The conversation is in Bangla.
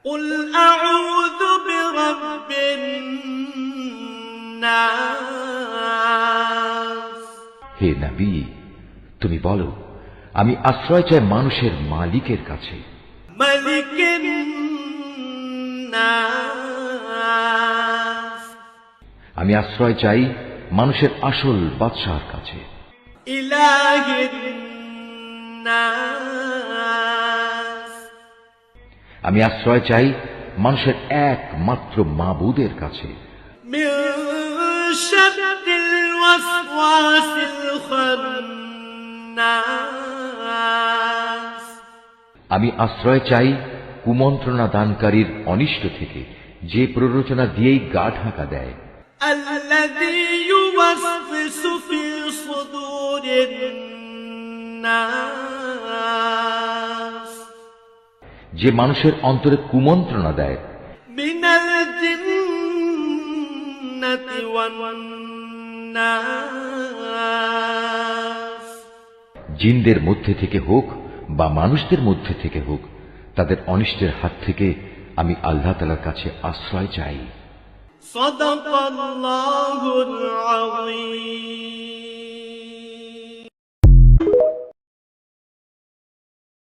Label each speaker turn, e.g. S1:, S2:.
S1: قل أعوذ برب الناس
S2: হে নবী, তুমি বলো, আমি আশ্রয় চাই মানুষের মালিকের কাছে,
S1: ملك الناس
S2: আমি আশ্রয় চাই মানুষের আসল বাদশাহর কাছে,
S1: إله الناس
S2: আমি আশ্রয় চাই মানুষের একমাত্র মাবুদের কাছে,
S1: من شر الوسواس الخناس
S2: আমি আশ্রয় চাই কুমন্ত্রণা দানকারীর অনিষ্ট থেকে, যে প্ররোচনা দিয়েই গা ঢাকা দেয়,
S1: الذي يوسوس في صدور الناس
S2: যে মানুষের অন্তরে কুমন্ত্রণা দেয়,
S1: من الجنة والناس
S2: জিনদের মধ্যে থেকে হোক বা মানুষদের মধ্যে থেকে হোক, তাদের অনিষ্টের হাত থেকে আমি আল্লাহ তাআলার কাছে আশ্রয় চাই।
S1: صدق الله العظيم।